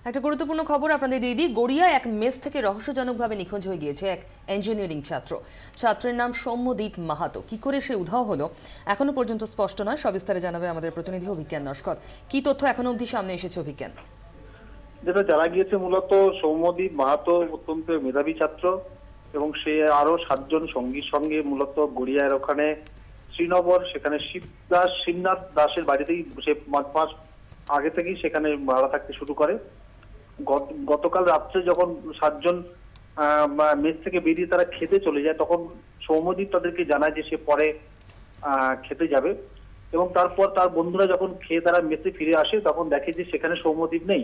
একটা গুরুত্বপূর্ণ খবর আপনাদের দিয়ে দিই। গড়িয়ায় এক মেস থেকে রহস্যজনকভাবে নিখোঁজ হয়ে গিয়েছে এক ইঞ্জিনিয়ারিং ছাত্র। ছাত্রের নাম সৌম্যদীপ মাহাতো। কি করে সে উধাও হলো এখনো পর্যন্ত স্পষ্ট নয়। সবিস্তারে জানাবে আমাদের প্রতিনিধি অভিজ্ঞান নস্কর। কি তথ্য এখনো অবধি সামনে এসেছে অভিজ্ঞান? যেটা জানা গিয়েছে, মূলত সৌম্যদীপ মাহাতো অত্যন্ত মেধাবী ছাত্র এবং সে আরো 7জন সঙ্গীর সঙ্গে মূলত গড়িয়ার ওখানে শ্রীনগর, সেখানে শিবনাথ দাসের বাড়িতেই সে মাস আগে থেকেই সেখানে ভাড়া থাকতে শুরু করে। গতকাল রাত্রে যখন 7জন মেস থেকে বেরিয়ে তারা খেতে চলে যায়, তখন সৌম্যদীপ তাদেরকে জানায় যে সে পরে খেতে যাবে এবং তারপর তার বন্ধুরা যখন খেয়ে তারা মেসে ফিরে আসে তখন দেখে যে সেখানে সৌম্যদীপ নেই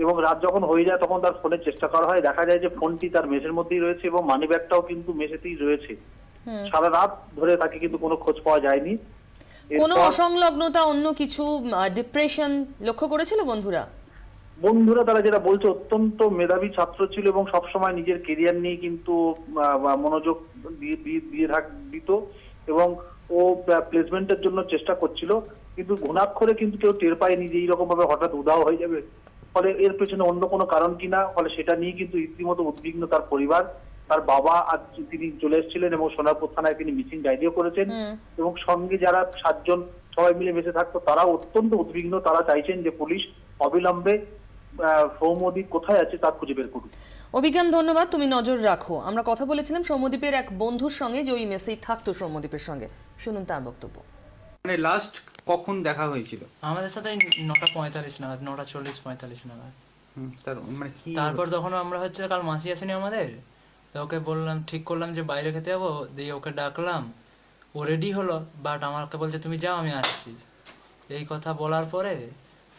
এবং রাত যখন হয়ে যায় তখন তার ফোনের চেষ্টা করা হয়। দেখা যায় যে ফোনটি তার মেসের মধ্যেই রয়েছে এবং মানি ব্যাগটাও কিন্তু মেসেতেই রয়েছে। সারা রাত ধরে তাকে কিন্তু কোনো খোঁজ পাওয়া যায়নি। কোনো অসংলগ্নতা, অন্য কিছু, ডিপ্রেশন লক্ষ্য করেছিল বন্ধুরা? তারা যেটা বলছে, অত্যন্ত মেধাবী ছাত্র ছিল এবং সবসময় নিজের কেরিয়ার নিয়ে কিন্তু মনোযোগ দিত এবং ও প্লেসমেন্টের জন্য চেষ্টা করছিল, কিন্তু ঘুণাক্ষরে কিন্তু কেউ টের পায়নি যে এইরকম ভাবে হঠাৎ উধাও হয়ে যাবে। ফলে এর পেছনে অন্য কোনো কারণ কিনা, ফলে সেটা নিয়ে কিন্তু রীতিমতো উদ্বিগ্ন তার পরিবার। তার বাবা আজ তিনি চলে এসেছিলেন এবং সোনারপুর থানায় তিনি মিসিং ডায়েরিও করেছেন এবং সঙ্গে যারা 7জন সবাই মিলে বেঁচে থাকতো তারাও অত্যন্ত উদ্বিগ্ন। তারা চাইছেন যে পুলিশ অবিলম্বে সৌম্যদীপ কোথায় আছে তা খুঁজে বের করুক। অভিজ্ঞান, ধন্যবাদ। তুমি নজর রাখো। আমরা কথা বলেছিলাম সৌম্যদীপের এক বন্ধুর সঙ্গে যে ওই মেসেই থাকতো সৌম্যদীপের সঙ্গে। শুনুন তার বক্তব্য। মানে লাস্ট কখন দেখা হয়েছিল? আমাদের সাথে 9:45 নাগাদ, 9:40-45 নাগাদ। তারপর তখন আমরা কাল মাসি আসেনি আমাদের, তো ওকে বললাম, ঠিক করলাম যে বাইরে খেতে যাবো, দিয়ে ওকে ডাকলাম, ও রেডি হলো, বাট আমাকে বলছে তুমি যাও আমি আসছি। এই কথা বলার পরে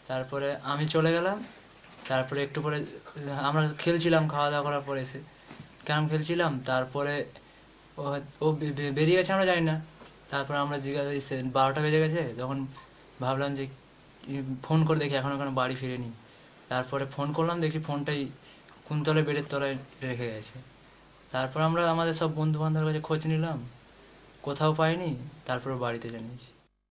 তারপরে আমি চলে গেলাম। তারপরে একটু পরে আমরা খেলছিলাম, খাওয়া দাওয়া করার পরে এসে ক্যারাম খেলছিলাম। তারপরে ও বেরিয়ে গেছে, আমরা জানি না। তারপরে আমরা জিজ্ঞাসা 12টা বেজে গেছে, তখন ভাবলাম যে ফোন করে দেখি এখন ওখানে বাড়ি ফিরেনি। তারপরে ফোন করলাম, দেখছি ফোনটাই কুন্তলে বেডের তলায় রেখে গেছে। তারপর আমরা আমাদের সব বন্ধু বান্ধবের কাছে খোঁজ নিলাম, কোথাও পাইনি। তারপরে বাড়িতে জানিয়েছি।